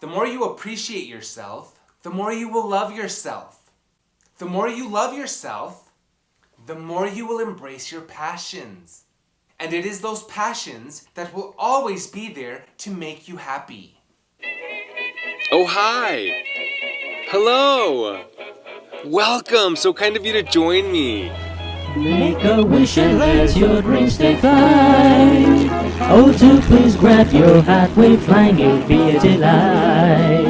The more you appreciate yourself, the more you will love yourself. The more you love yourself, the more you will embrace your passions. And it is those passions that will always be there to make you happy. Oh, hi! Hello! Welcome! So kind of you to join me. Make a wish and let your dreams take flight. Oh, to please grab your hat, wave flying, it'll be a delight.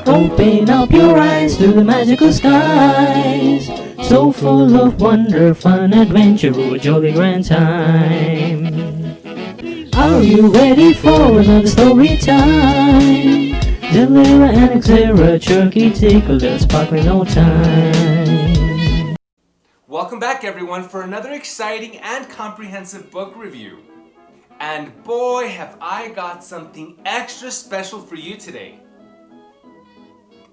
Open up your eyes to the magical skies, so full of wonder, fun, adventure, oh, a jolly grand time. Are you ready for another story time? Deliver and Xera, Turkey, take a little sparkling no time. Welcome back, everyone, for another exciting and comprehensive book review. And boy, have I got something extra special for you today.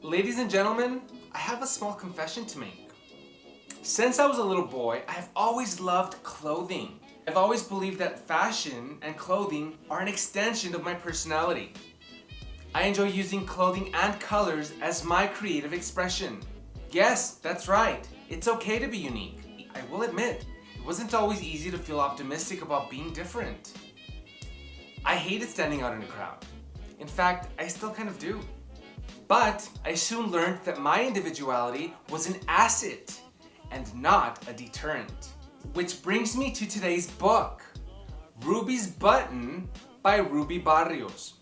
Ladies and gentlemen, I have a small confession to make. Since I was a little boy, I have always loved clothing. I've always believed that fashion and clothing are an extension of my personality. I enjoy using clothing and colors as my creative expression. Yes, that's right. It's okay to be unique. I will admit, it wasn't always easy to feel optimistic about being different. I hated standing out in a crowd. In fact, I still kind of do. But I soon learned that my individuality was an asset and not a deterrent. Which brings me to today's book, Ruby's Button by Ruby Barrios.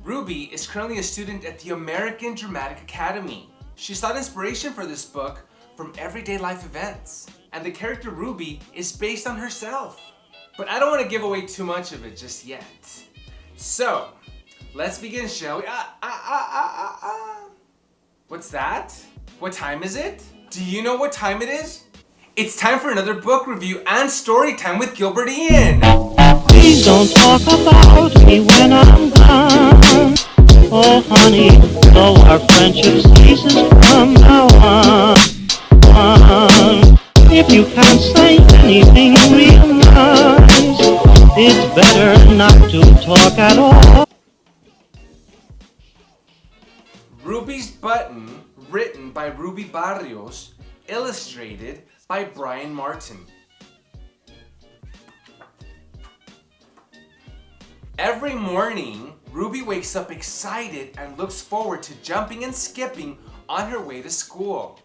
Ruby is currently a student at the American Dramatic Academy. She sought inspiration for this book from everyday life events, and the character Ruby is based on herself. But I don't want to give away too much of it just yet. So, let's begin, shall we? What's that? What time is it? Do you know what time it is? It's time for another book review and story time with Gilbert-Ian. Please don't talk about me when I'm gone. Oh honey, though our friendship ceases from now on. If you can't say anything real nice, it's better not to talk at all. Ruby's Button, written by Ruby Barrios, illustrated by Brian Martin. Every morning, Ruby wakes up excited and looks forward to jumping and skipping on her way to school.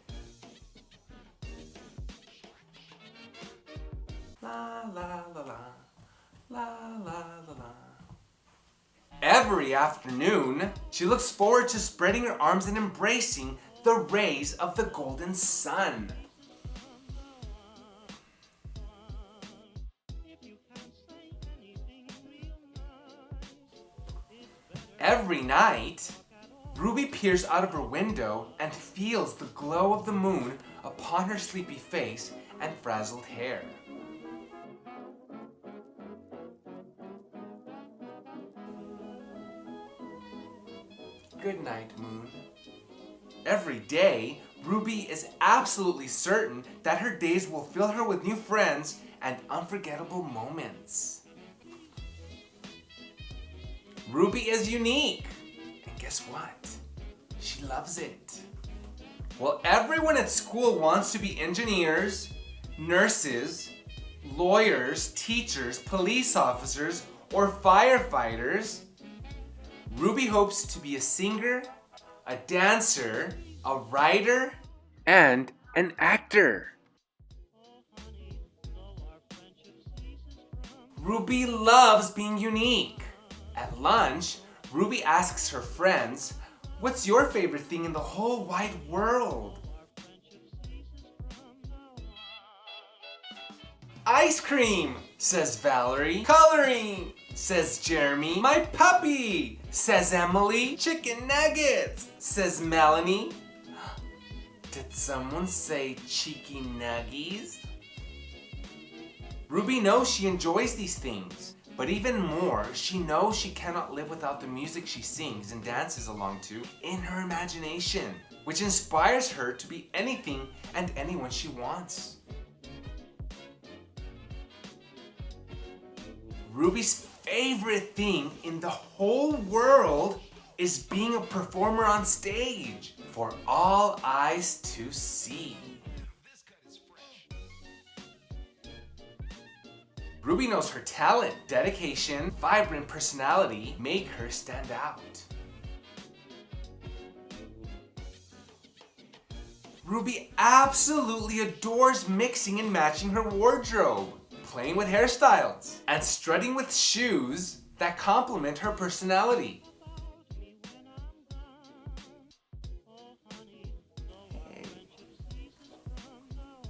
La la la la, la la la la. Every afternoon, she looks forward to spreading her arms and embracing the rays of the golden sun. Every night, Ruby peers out of her window and feels the glow of the moon upon her sleepy face and frazzled hair. Good night, moon. Every day, Ruby is absolutely certain that her days will fill her with new friends and unforgettable moments. Ruby is unique. And guess what? She loves it. Well, everyone at school wants to be engineers, nurses, lawyers, teachers, police officers, or firefighters. Ruby hopes to be a singer, a dancer, a writer, and an actor. Ruby loves being unique. At lunch, Ruby asks her friends, "What's your favorite thing in the whole wide world?" "Ice cream," says Valerie. "Coloring," says Jeremy. "My puppy," says Emily. "Chicken nuggets," says Melanie. Did someone say cheeky nuggies? Ruby knows she enjoys these things, but even more, she knows she cannot live without the music she sings and dances along to in her imagination, which inspires her to be anything and anyone she wants. Ruby's favorite thing in the whole world is being a performer on stage for all eyes to see. Ruby knows her talent, dedication, vibrant personality make her stand out. Ruby absolutely adores mixing and matching her wardrobe, playing with hairstyles, and strutting with shoes that complement her personality. Hey,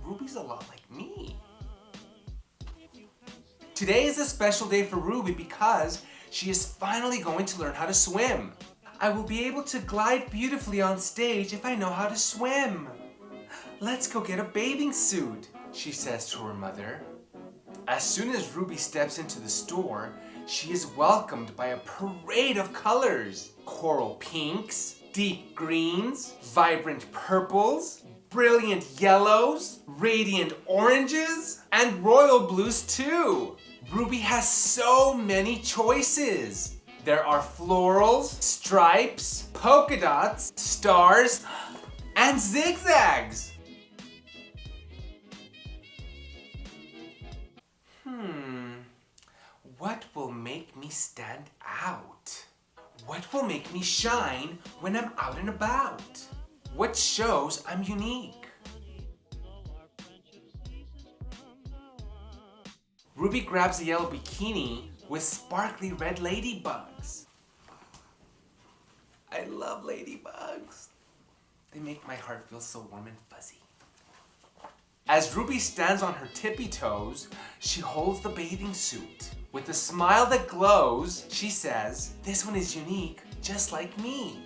Ruby's a lot like me. Today is a special day for Ruby because she is finally going to learn how to swim. I will be able to glide beautifully on stage if I know how to swim. Let's go get a bathing suit, she says to her mother. As soon as Ruby steps into the store, she is welcomed by a parade of colors. Coral pinks, deep greens, vibrant purples, brilliant yellows, radiant oranges, and royal blues too. Ruby has so many choices. There are florals, stripes, polka dots, stars, and zigzags. What will make me stand out? What will make me shine when I'm out and about? What shows I'm unique? Ruby grabs a yellow bikini with sparkly red ladybugs. I love ladybugs. They make my heart feel so warm and fuzzy. As Ruby stands on her tippy toes, she holds the bathing suit. With a smile that glows, she says, "This one is unique, just like me."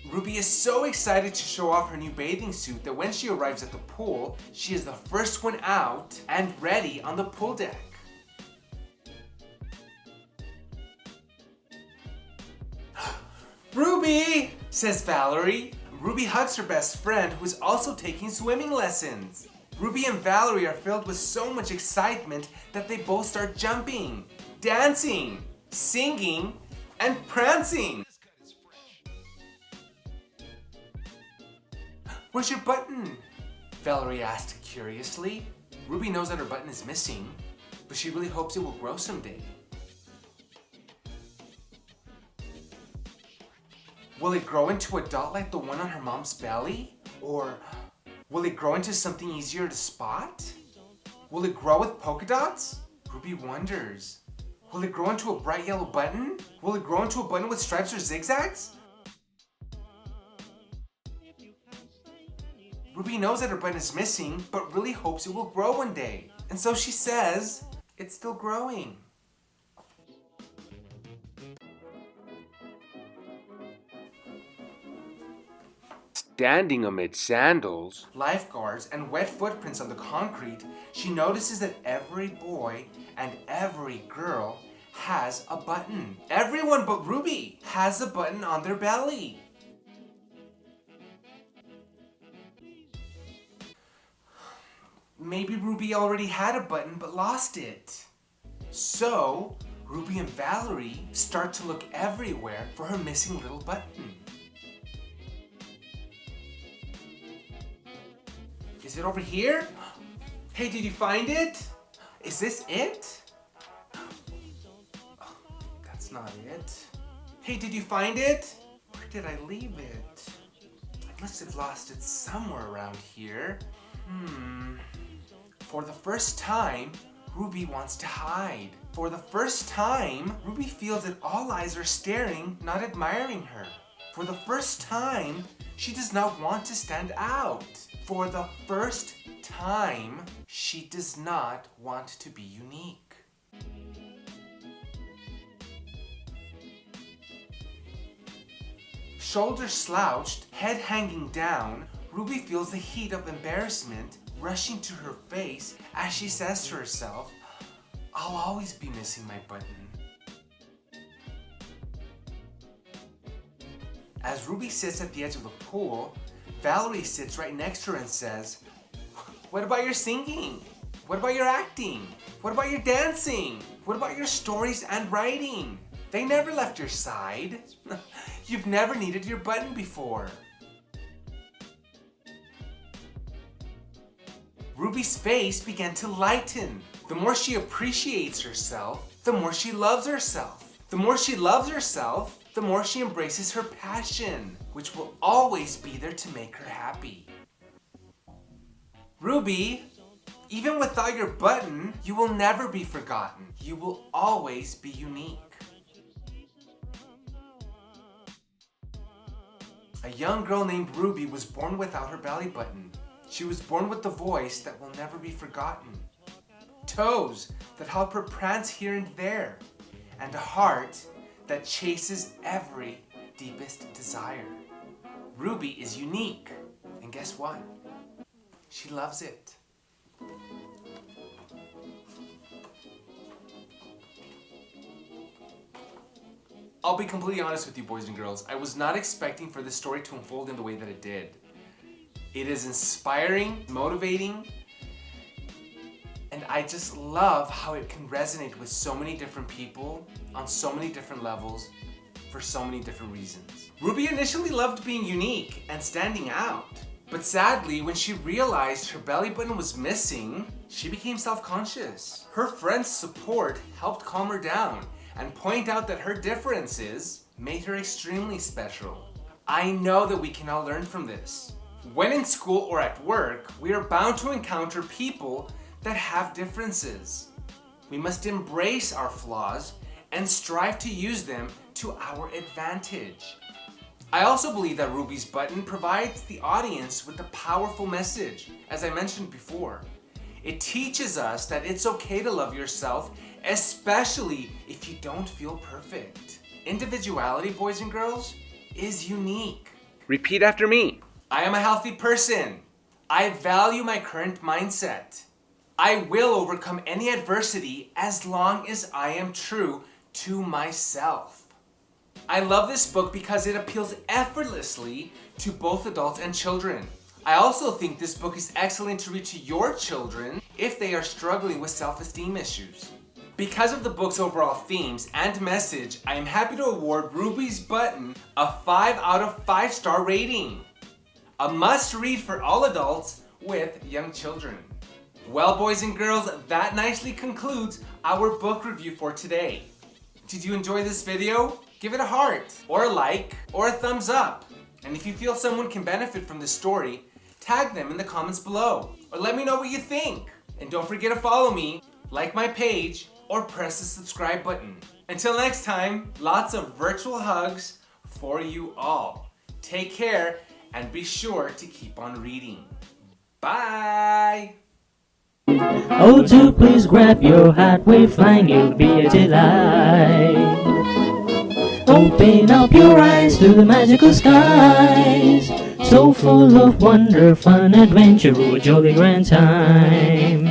Ruby is so excited to show off her new bathing suit that when she arrives at the pool, she is the first one out and ready on the pool deck. "Ruby," says Valerie. Ruby hugs her best friend who is also taking swimming lessons. Ruby and Valerie are filled with so much excitement that they both start jumping, dancing, singing, and prancing. "Where's your button?" Valerie asked curiously. Ruby knows that her button is missing, but she really hopes it will grow someday. Will it grow into a dot like the one on her mom's belly? Or will it grow into something easier to spot? Will it grow with polka dots? Ruby wonders. Will it grow into a bright yellow button? Will it grow into a button with stripes or zigzags? Ruby knows that her button is missing, but really hopes it will grow one day. And so she says, "It's still growing." Standing amid sandals, lifeguards, and wet footprints on the concrete, she notices that every boy and every girl has a button. Everyone but Ruby has a button on their belly. Maybe Ruby already had a button but lost it. So, Ruby and Valerie start to look everywhere for her missing little button. Is it over here? Hey, did you find it? Is this it? Oh, that's not it. Hey, did you find it? Where did I leave it? I must have lost it somewhere around here. For the first time, Ruby wants to hide. For the first time, Ruby feels that all eyes are staring, not admiring her. For the first time, she does not want to stand out. For the first time, she does not want to be unique. Shoulders slouched, head hanging down, Ruby feels the heat of embarrassment rushing to her face as she says to herself, "I'll always be missing my button." As Ruby sits at the edge of the pool, Valerie sits right next to her and says, "What about your singing? What about your acting? What about your dancing? What about your stories and writing? They never left your side. You've never needed your button before. Ruby's face began to lighten. The more she appreciates herself, the more she loves herself. The more she loves herself, the more she embraces her passion, which will always be there to make her happy. Ruby, even without your button, you will never be forgotten. You will always be unique. A young girl named Ruby was born without her belly button. She was born with a voice that will never be forgotten, toes that help her prance here and there, and a heart that chases every deepest desire. Ruby is unique, and guess what? She loves it. I'll be completely honest with you, boys and girls. I was not expecting for this story to unfold in the way that it did. It is inspiring, motivating, and I just love how it can resonate with so many different people on so many different levels for so many different reasons. Ruby initially loved being unique and standing out, but sadly, when she realized her belly button was missing, she became self-conscious. Her friends' support helped calm her down and point out that her differences made her extremely special. I know that we can all learn from this. When in school or at work, we are bound to encounter people that have differences. We must embrace our flaws and strive to use them to our advantage. I also believe that Ruby's button provides the audience with a powerful message, as I mentioned before. It teaches us that it's okay to love yourself, especially if you don't feel perfect. Individuality, boys and girls, is unique. Repeat after me. I am a healthy person. I value my current mindset. I will overcome any adversity as long as I am true to myself. I love this book because it appeals effortlessly to both adults and children. I also think this book is excellent to read to your children if they are struggling with self-esteem issues. Because of the book's overall themes and message, I am happy to award Ruby's Button a 5 out of 5 star rating. A must-read for all adults with young children. Well, boys and girls, that nicely concludes our book review for today. Did you enjoy this video? Give it a heart, or a like, or a thumbs up. And if you feel someone can benefit from this story, tag them in the comments below, or let me know what you think. And don't forget to follow me, like my page, or press the subscribe button. Until next time, lots of virtual hugs for you all. Take care, and be sure to keep on reading. Bye! Oh, do please grab your hat, we're flying, it'll be a delight. Open up your eyes to the magical skies, so full of wonder, fun, adventure, a jolly grand time.